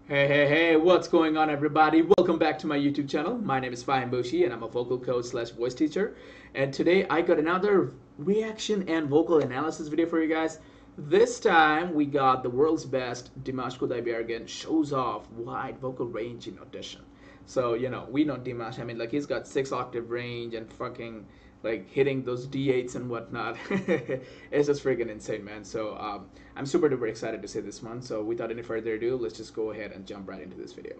Hey, what's going on, everybody? Welcome back to my YouTube channel. My name is fahimmuchi, and I'm a vocal coach slash voice teacher. And today I got another reaction and vocal analysis video for you guys. This time we got the world's best Dimash Kudaibergen shows off wide vocal range in Audition. So, we know Dimash. I mean, like, he's got 6 octave range and fucking like hitting those D8s and whatnot. It's just freaking insane, man. So I'm super duper excited to see this one. So without any further ado, let's just go ahead and jump right into this video.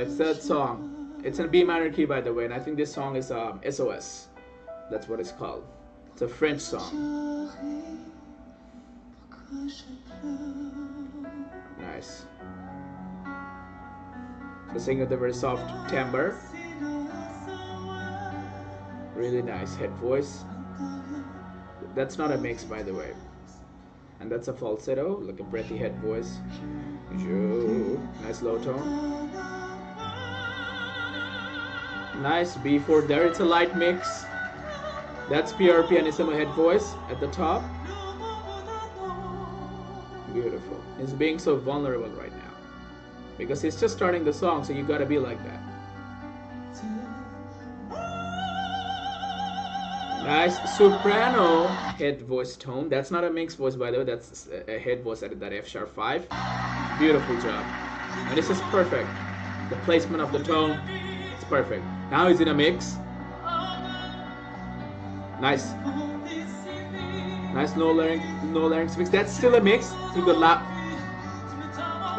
It's that song. It's in B minor key, by the way, and I think this song is SOS. That's what it's called. It's a French song. Nice. The singer with a very soft timbre. Really nice head voice. That's not a mix, by the way. And that's a falsetto, like a breathy head voice. Nice low tone. Nice B4 there. It's a light mix. That's pure pianissimo head voice at the top. Beautiful. He's being so vulnerable right now, because he's just starting the song, so you gotta be like that. Nice soprano head voice tone. That's not a mixed voice, by the way. That's a head voice at that F sharp 5. Beautiful job. And this is perfect. The placement of the tone, it's perfect. Now he's in a mix. Nice. Nice no larynx mix. That's still a mix. He got loud.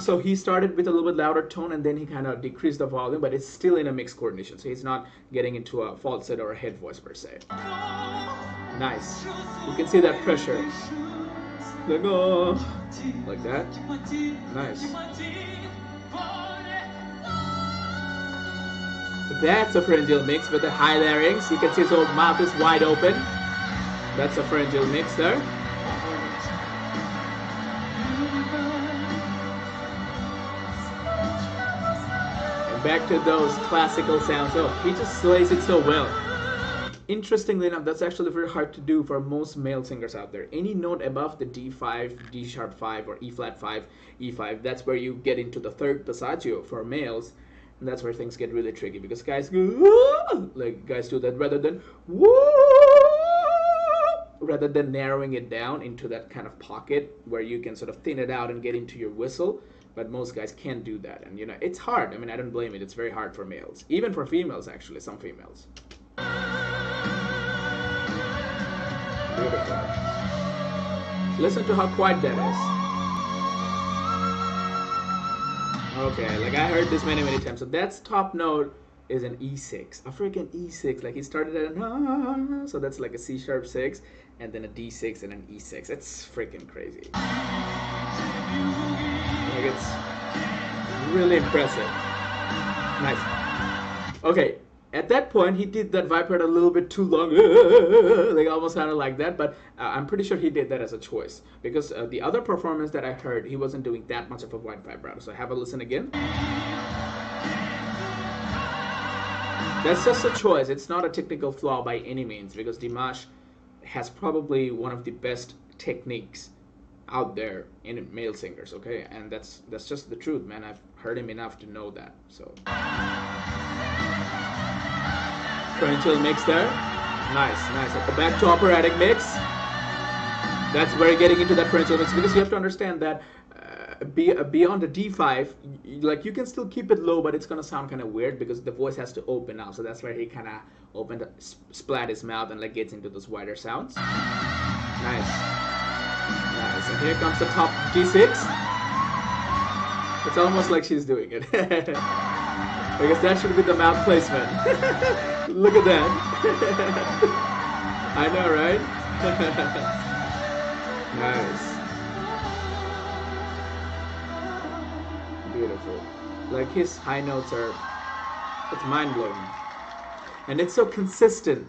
So he started with a little bit louder tone, and then he kind of decreased the volume, but it's still in a mixed coordination. So he's not getting into a falsetto or a head voice per se. Nice. You can see that pressure. Like that. Nice. That's a pharyngeal mix with a high larynx. You can see his whole mouth is wide open. That's a pharyngeal mix there. Back to those classical sounds. Oh, he just slays it so well. Interestingly enough, that's actually very hard to do for most male singers out there. Any note above the D5, D sharp 5, or E flat 5, E5, that's where you get into the third passaggio for males. And that's where things get really tricky, because guys go, like guys do that rather than narrowing it down into that kind of pocket where you can sort of thin it out and get into your whistle. But most guys can't do that, and it's hard. I mean, I don't blame it. It's very hard for males, even for females, actually, some females. Beautiful. Listen to how quiet that is. Okay, like I heard this many times. So that's top note is an E6, a freaking E6. Like he started at an so that's like a C sharp 6, and then a D6 and an E6. It's freaking crazy. Like, it's really impressive. Nice. Okay, at that point he did that vibrato a little bit too long, like almost sounded like that, but I'm pretty sure he did that as a choice, because the other performance that I heard, he wasn't doing that much of a wide vibrato. So have a listen again. That's just a choice. It's not a technical flaw by any means, because Dimash has probably one of the best techniques out there in male singers, okay? And that's just the truth, man. I've heard him enough to know that. So pharyngeal mix there. Nice. At the back to operatic mix. That's where you're getting into that pharyngeal mix, because you have to understand that beyond the D5, like you can still keep it low, but it's gonna sound kind of weird because the voice has to open up. So that's where he kind of splat his mouth and like gets into those wider sounds. Nice. And here comes the top D6. It's almost like she's doing it. Because that should be the mouth placement. Look at that. I know, right? Nice. Beautiful. Like his high notes it's mind-blowing. And it's so consistent,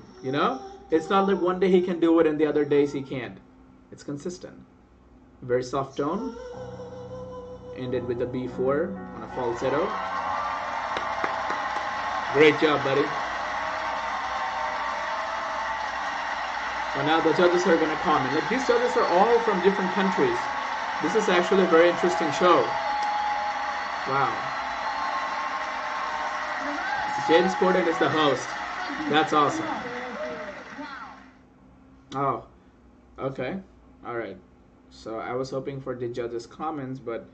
It's not like one day he can do it and the other days he can't. It's consistent. Very soft tone. Ended with a B4 on a falsetto. Great job, buddy. Well, now the judges are gonna comment. Like, these judges are all from different countries. This is actually a very interesting show. Wow. James Corden is the host. That's awesome. Oh, okay. All right. So I was hoping for the judges' comments, but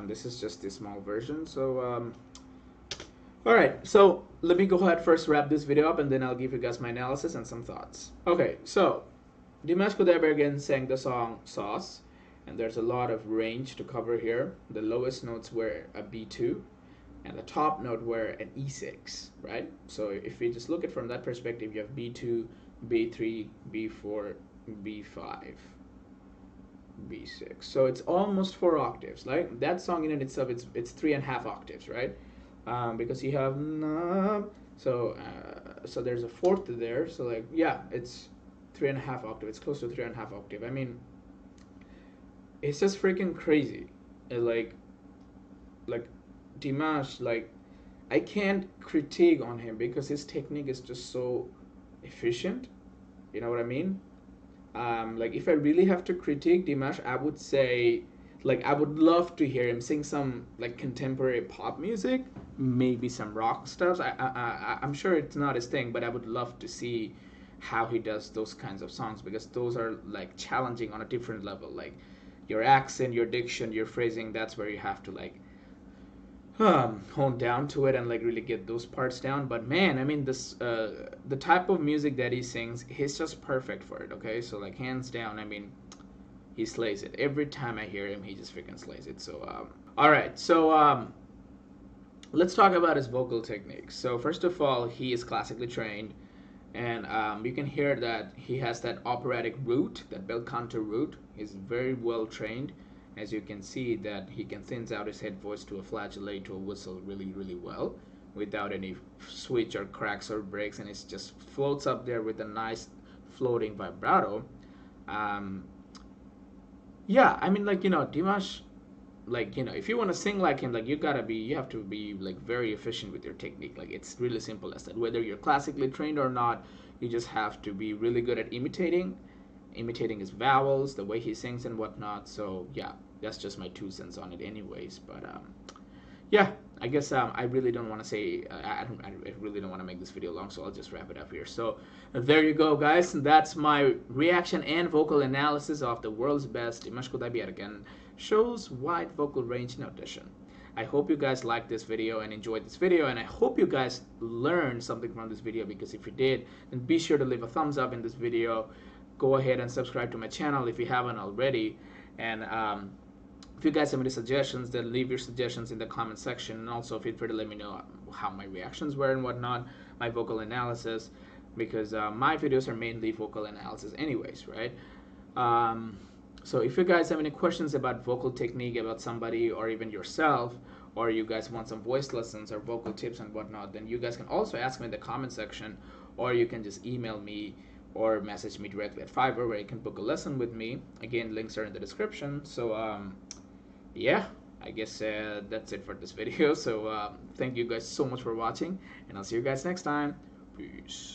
this is just a small version. So, all right. So let me go ahead first wrap this video up, and then I'll give you guys my analysis and some thoughts. Okay. So Dimash Kudaibergen sang the song "Sauce," and there's a lot of range to cover here. The lowest notes were a B2, and the top note were an E6, right? So if we just look at it from that perspective, you have B2, B3, B4, B5, B6. So it's almost 4 octaves. Like that song in and itself, it's 3.5 octaves, right? Because you have so there's a fourth there. So like yeah, it's 3.5 octave. It's close to 3.5 octave. I mean, it's just freaking crazy. Like Dimash, like I can't critique on him because his technique is just so efficient. You know what I mean? Like if I really have to critique Dimash, I would say like I would love to hear him sing some like contemporary pop music, maybe some rock stuff. I'm sure it's not his thing, but I would love to see how he does those kinds of songs because those are like challenging on a different level. Like your accent, your diction, your phrasing, that's where you have to like hone down to it and like really get those parts down. But man, I mean this the type of music that he sings, he's just perfect for it. Okay, so like hands down, I mean he slays it. Every time I hear him, he just freaking slays it. So all right, so let's talk about his vocal techniques. So first of all, he is classically trained, and you can hear that he has that operatic root, that bel canto root. He's very well trained. As you can see that he can thin out his head voice to a flageolate to a whistle really well without any switch or cracks or breaks, and it just floats up there with a nice floating vibrato. Yeah, I mean, like, you know, Dimash, like, you know, if you want to sing like him, like, you have to be like very efficient with your technique. Like, it's really simple as that. Whether you're classically trained or not, you just have to be really good at imitating his vowels, the way he sings and whatnot. So yeah, that's just my 2 cents on it anyways. But yeah, I guess I really don't want to say I really don't want to make this video long, so I'll just wrap it up here. So there you go, guys. That's my reaction and vocal analysis of the world's best Dimash Kudaibergen shows wide vocal range in Audition. I hope you guys liked this video and enjoyed this video, and I hope you guys learned something from this video, because if you did, then be sure to leave a thumbs up in this video. Go ahead and subscribe to my channel if you haven't already, and if you guys have any suggestions, then leave your suggestions in the comment section, and also feel free to let me know how my reactions were and whatnot, my vocal analysis, because my videos are mainly vocal analysis anyways, right? So if you guys have any questions about vocal technique, about somebody or even yourself, or you guys want some voice lessons or vocal tips and whatnot, then you guys can also ask me in the comment section, or you can just email me or message me directly at Fiverr, where you can book a lesson with me. Again, links are in the description. So yeah, I guess that's it for this video. So thank you guys so much for watching, and I'll see you guys next time. Peace.